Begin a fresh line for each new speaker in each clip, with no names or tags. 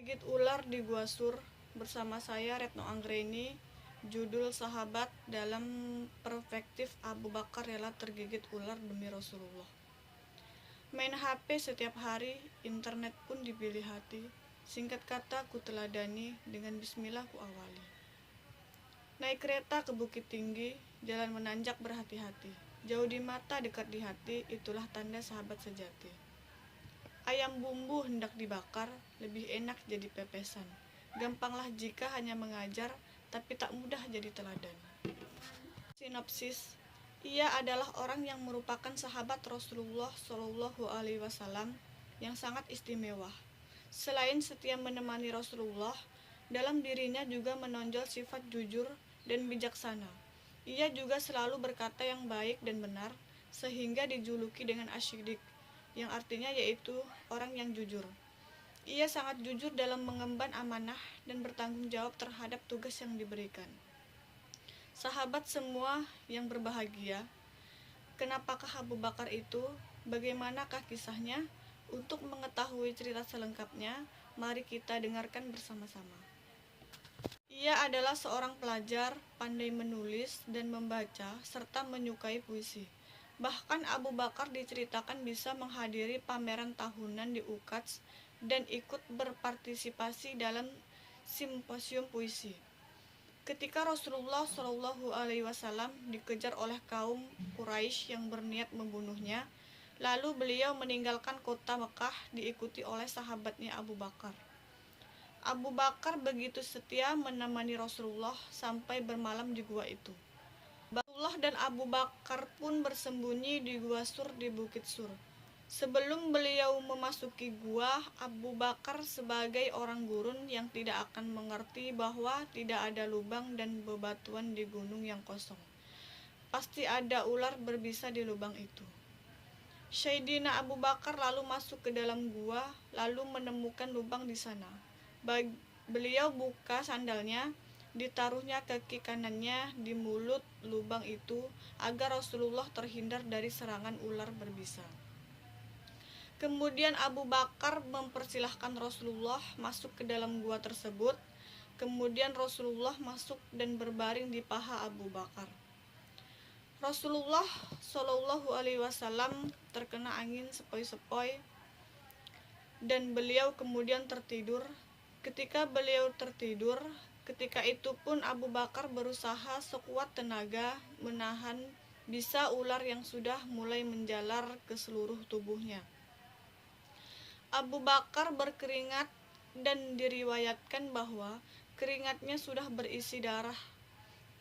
Gigit ular di Gua Sur bersama saya Retno Anggreni. Judul Sahabat dalam perspektif Abu Bakar rela tergigit ular demi Rasulullah. Main HP setiap hari, internet pun dipilih hati. Singkat kata ku teladani, dengan bismillah ku awali. Naik kereta ke bukit tinggi, jalan menanjak berhati-hati. Jauh di mata, dekat di hati, itulah tanda sahabat sejati. Ayam bumbu hendak dibakar, lebih enak jadi pepesan. Gampanglah jika hanya mengajar, tapi tak mudah jadi teladan. Sinopsis: ia adalah orang yang merupakan sahabat Rasulullah Shallallahu Alaihi Wasallam yang sangat istimewa. Selain setia menemani Rasulullah, dalam dirinya juga menonjol sifat jujur dan bijaksana. Ia juga selalu berkata yang baik dan benar, sehingga dijuluki dengan asyidik, yang artinya yaitu orang yang jujur. Ia sangat jujur dalam mengemban amanah dan bertanggung jawab terhadap tugas yang diberikan. Sahabat semua yang berbahagia, kenapakah Abu Bakar itu? Bagaimanakah kisahnya? Untuk mengetahui cerita selengkapnya, mari kita dengarkan bersama-sama. Ia adalah seorang pelajar, pandai menulis dan membaca, serta menyukai puisi. Bahkan Abu Bakar diceritakan bisa menghadiri pameran tahunan di UKADS dan ikut berpartisipasi dalam simposium puisi. Ketika Rasulullah Shallallahu Alaihi Wasallam dikejar oleh kaum Quraisy yang berniat membunuhnya, lalu beliau meninggalkan kota Mekah diikuti oleh sahabatnya Abu Bakar. Abu Bakar begitu setia menemani Rasulullah sampai bermalam di gua itu. Rasulullah dan Abu Bakar pun bersembunyi di Gua Sur di Bukit Sur. Sebelum beliau memasuki gua, Abu Bakar sebagai orang gurun yang tidak akan mengerti bahwa tidak ada lubang dan bebatuan di gunung yang kosong. Pasti ada ular berbisa di lubang itu. Sayyidina Abu Bakar lalu masuk ke dalam gua, lalu menemukan lubang di sana. Beliau buka sandalnya, ditaruhnya kaki kanannya di mulut lubang itu agar Rasulullah terhindar dari serangan ular berbisa. Kemudian Abu Bakar mempersilahkan Rasulullah masuk ke dalam gua tersebut. Kemudian Rasulullah masuk dan berbaring di paha Abu Bakar. Rasulullah Shallallahu Alaihi Wasallam terkena angin sepoi-sepoi dan beliau kemudian tertidur. Ketika beliau tertidur, ketika itu pun Abu Bakar berusaha sekuat tenaga menahan bisa ular yang sudah mulai menjalar ke seluruh tubuhnya. Abu Bakar berkeringat dan diriwayatkan bahwa keringatnya sudah berisi darah.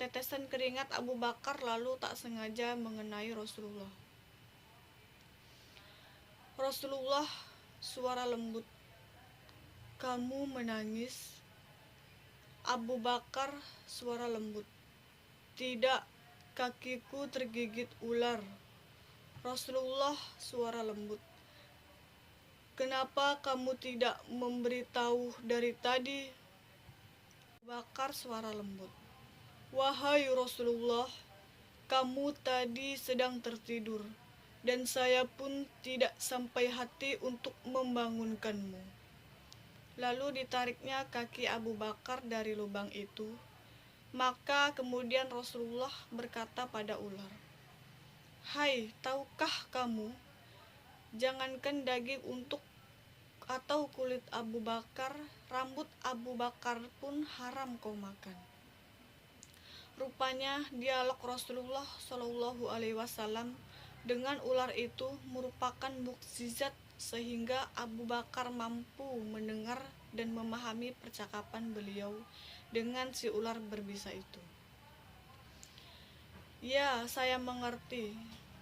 Tetesan keringat Abu Bakar lalu tak sengaja mengenai Rasulullah. Rasulullah, suara lembut, kamu menangis? Abu Bakar, suara lembut, tidak, kakiku tergigit ular. Rasulullah, suara lembut, kenapa kamu tidak memberitahu dari tadi? Abu Bakar, suara lembut, wahai Rasulullah, kamu tadi sedang tertidur, dan saya pun tidak sampai hati untuk membangunkanmu. Lalu ditariknya kaki Abu Bakar dari lubang itu. Maka kemudian Rasulullah berkata pada ular, hai, tahukah kamu, jangankan daging untuk atau kulit Abu Bakar, rambut Abu Bakar pun haram kau makan. Rupanya dialog Rasulullah Shallallahu Alaihi Wasallam dengan ular itu merupakan mukjizat sehingga Abu Bakar mampu mendengar dan memahami percakapan beliau dengan si ular berbisa itu. Ya, saya mengerti.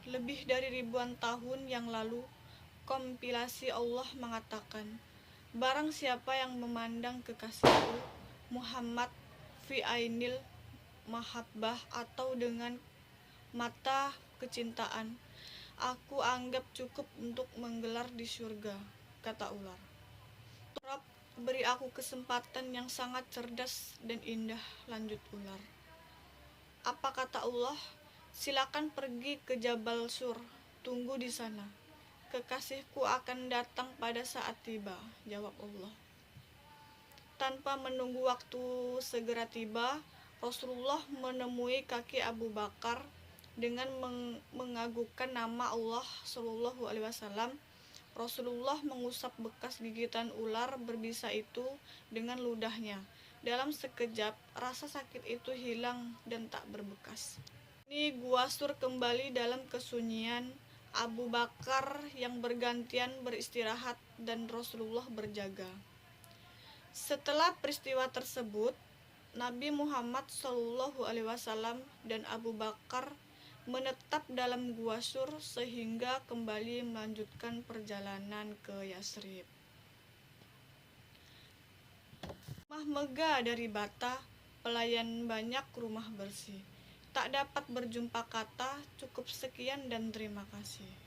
Lebih dari ribuan tahun yang lalu, kompilasi Allah mengatakan, barang siapa yang memandang kekasihku Muhammad fi ainil mahabbah atau dengan mata kecintaan, aku anggap cukup untuk menggelar di surga, kata ular. Rob, beri aku kesempatan yang sangat cerdas dan indah, lanjut ular. Apa kata Allah? Silakan pergi ke Jabal Sur, tunggu di sana. Kekasihku akan datang pada saat tiba, jawab Allah. Tanpa menunggu waktu segera tiba, Rasulullah menemui kaki Abu Bakar dengan mengagungkan nama Allah Shallallahu Alaihi Wasallam. Rasulullah mengusap bekas gigitan ular berbisa itu dengan ludahnya. Dalam sekejap, rasa sakit itu hilang dan tak berbekas. Ini Gua Sur kembali dalam kesunyian. Abu Bakar yang bergantian beristirahat dan Rasulullah berjaga. Setelah peristiwa tersebut, Nabi Muhammad SAW dan Abu Bakar menetap dalam Gua Sur sehingga kembali melanjutkan perjalanan ke Yasrib. Rumah megah dari bata, pelayan banyak, rumah bersih. Tak dapat berjumpa kata, cukup sekian dan terima kasih.